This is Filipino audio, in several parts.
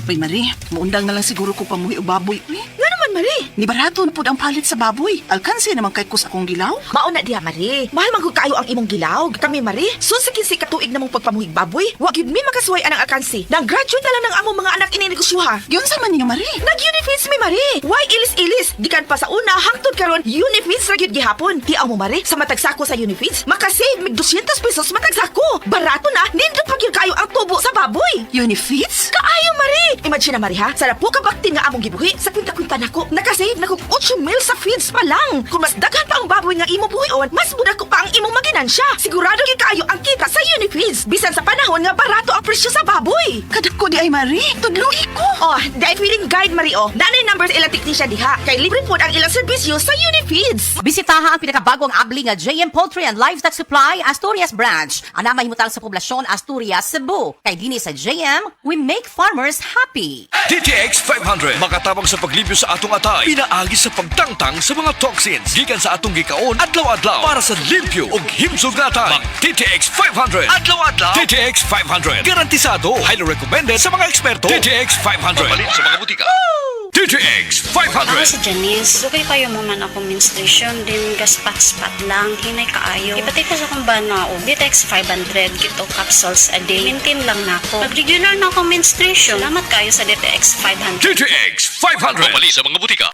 Uy, Marie, maundang na lang siguro ko pamuhi o baboy. Nga naman, Marie. Ni barato na po ang palit sa baboy. Alkansi naman kay kus akong gilaw. Mauna diha, Marie. Mahal man kung kaayo ang imong gilaw. Kami, Marie, susikin si katuig na mong pagpamuhig baboy. Wag yun mi makasuway anang alkansi. Nang-graduate na lang ng among mga anak ininegosyoha. Yun sa man niyo, Marie. Nag-Unifeeds mi, Marie. Why ilis-ilis? Gikan pa sa una, hangtod karon Unifeeds ra gyud gihapon. Tiaw mo, Marie, sa matag sako sa Unifeeds, makasave mig 200 pesos matag sako. Barato na, nindot pa gyud kayo ang tubo sa baboy. Unifeeds? Kaayo, Marie! Imagine na, Marie, ha? Sarap po kabaktin nga among gibuhi. Sa kwinta-kwinta nako, nakasave na kong 8 mil sa feeds pa lang. Kung mas daghan pa ang baboy nga imo buhion, mas muda ko pa ang imong maginansya. Sigurado gyud kaayo ang kita sa Unifeeds. Bisan sa panahon nga barato ang presyo sa baboy. Kadak ko di ay, Marie. Tudluhi ko. Oh, dahil feeling guide, Marie, oh. Nanay numbers ilang technician diha. Kay libre po ang ilang serbisyo sa Unifeeds. Bisitaha ang pinakabagong abli nga JM Poultry and Livestock Supply Asturias Branch. Ana mahimutang sa poblasyon Asturias, Cebu. Kay dinhi sa JM, we make farmers happy. DTX 500 makatabang sa paglibyo sa atong atay. Pinaagi sa pagtangtang sa mga toxins gikan sa atong gikaon adlaw-adlaw para sa limpyo ug himsog na atay. Mag DTX 500 adlaw-adlaw. DTX 500 garantisado, highly recommended sa mga eksperto. DTX 500 mabalin sa mga butika. DTX Ako 500 si Janice. Dugay kayo mo man ako menstruation, din gaspat-spat lang, hinay kaayo. Ipatay ko sa kong banao, DTX 500, gito capsules a day. Maintain lang na ako. Pag regular na ako menstruation, salamat kayo sa DTX 500. DTX 500 mabalin sa mga butika.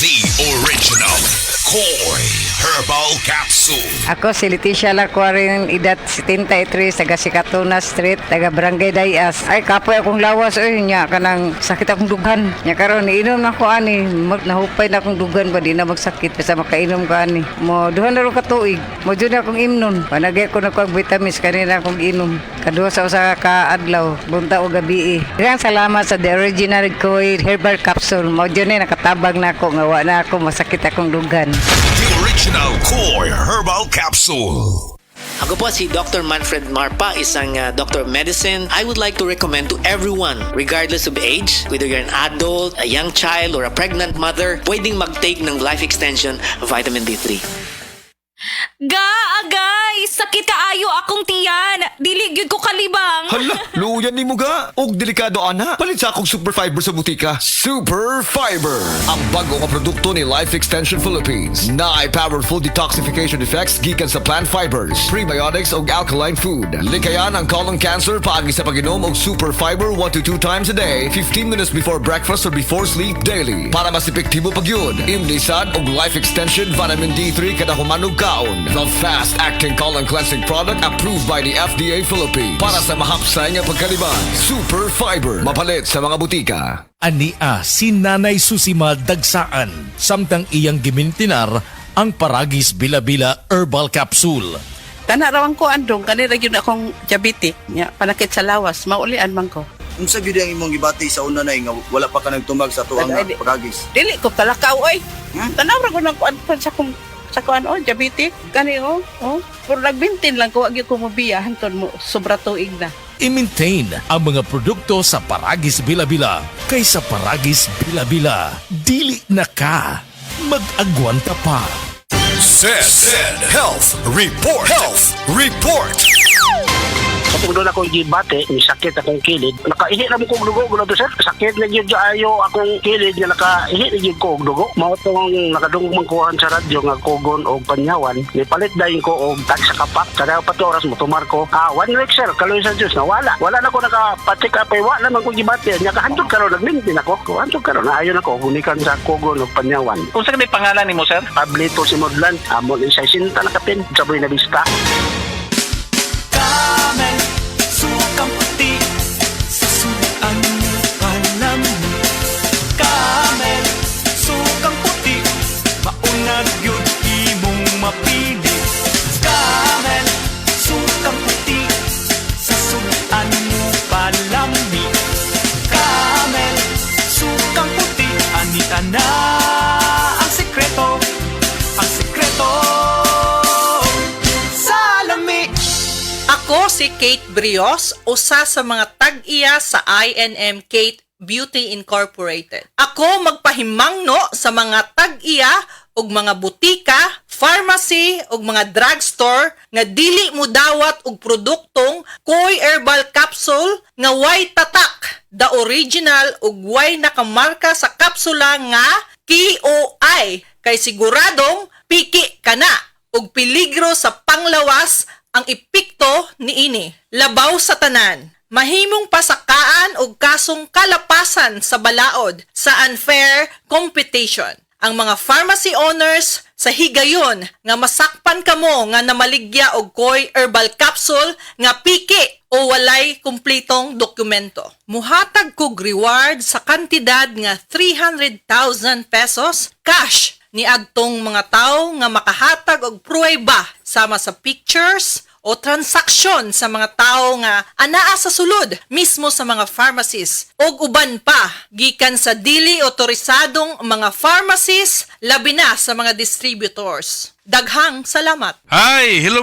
The original Koi Herbal Capsule. Ako si Leticia Lacuarin, edad 73, taga Sikatuna Street, taga Barangay Dayas. Ay, kapoy akong lawas, nya kanang sakit akong dughan. Nya karon inom na ko ani, nahupay na akong dughan ba di na magsakit basta makainom ko ani. Mo duha na ro ka tuig. Mo jud na akong imnon. Panagay ko na kog vitamins kanina akong inom. Kaduha sa usa ka adlaw, bunta o gabi. Daghang salamat sa the original Koi Herbal Capsule. Mo jud ni nakatabag na ako nga wa na ako masakit akong dughan. The original Koi Herbal Capsule. Ako po si Dr. Manfred Marpa, isang Doctor of Medicine. I would like to recommend to everyone, regardless of age, whether you're an adult, a young child, or a pregnant mother, pwedeng mag-take ng Life Extension Vitamin D3. Agay! Sakit kaayo akong tiyan! Dili gyud ko kalibang! Hala, luyan ni mo ga. Og delikado ana. Palit sa akong Super Fiber sa butika. Super Fiber, ang bago nga produkto ni Life Extension Philippines. Na powerful detoxification effects gikan sa plant fibers, prebiotics ug alkaline food. Likayan ang colon cancer paagi sa pag-inom og Super Fiber 1 to 2 times a day, 15 minutes before breakfast or before sleep daily. Para mas epektibo pag yun, imlisad og Life Extension Vitamin D3 kada humanog kaon. The fast-acting colon cleansing product approved by the FDA Philippines. Para sa mahapsay nga pagkalibang, Super Fiber. Mapalit sa mga butika. Ania si Nanay Susima Dagsaan, samtang iyang gimintinar ang Paragis Bila-Bila Herbal Capsule. Tanarawan ko andong, kanira yun akong diabetic, ya, panakit sa lawas, maulian man ko. Unsa gyud ang imong gibati sa una na nga wala pa ka nagtumag sa tuang pagagis? Dili ko talakaw, oy. Tanawra ko ng kuan sa kuan, diabetic, kani, pero nagbintin lang ko, agi ko mabiya, hanton mo, sobra tuig na. I-maintain ang mga produkto sa Paragis Bila-Bila. Kaysa Paragis Bila-Bila, dili na ka, mag-agwanta pa. Said Health Report. Health Report. Kapag doon ako gibate, may sakit akong kilid. Nakaihi na mo kong dugo, gula to sir. Sakit na yun ayo akong kilid nga nakaihi na yun ko og dugo. Mao tong nakadungog man kuhan sa radyo nga kugon o panyawan. May palit dahin ko og tag sa kapak. Kada 4 oras mo tumar ko. 1 week sir, kaloy sa Diyos na wala. Wala na ko nakapacheck up ay wala man ko gibate. Nya kahantod karon nagmintin ako. Kahantod karon na ayon ako gunikan sa kugon o panyawan. Unsa may pangalan nimo sir? Pablito si Modlan. Amo ni 60 na kapin sa Buy na Vista. Sukang puti sa sunuan mo palamig. Camel, sukang puti, maunag yun imong mapili. Camel, sukang puti sa sunuan mo palamig. Camel, sukang puti, anita na ang sekreto, ang sekreto. Ako si Kate Brios, usa sa mga tag-iya sa INM Kate Beauty Incorporated. Ako magpahimangno sa mga tag-iya ug mga butika, pharmacy ug mga drugstore nga dili mo dawat og produktong Koi Herbal Capsule nga way tatak. the original ug way nakamarka sa kapsula nga KOI kay siguradong piki kana ug peligro sa panglawas ang epekto niini. Labaw sa tanan, mahimong pasakaan og kasong kalapasan sa balaod sa unfair competition. Ang mga pharmacy owners sa higayon nga masakpan kamo nga namaligya og koy herbal capsule nga piki o walay kumpletong dokumento. Muhatag kog reward sa kantidad nga 300,000 pesos cash ni adtong mga tawo nga makahatag og pruweba sama sa pictures o transaksyon sa mga tao nga anaa sa sulod mismo sa mga pharmacies og uban pa gikan sa dili otorisadong mga pharmacies labi na sa mga distributors. Daghang salamat. Hi, hello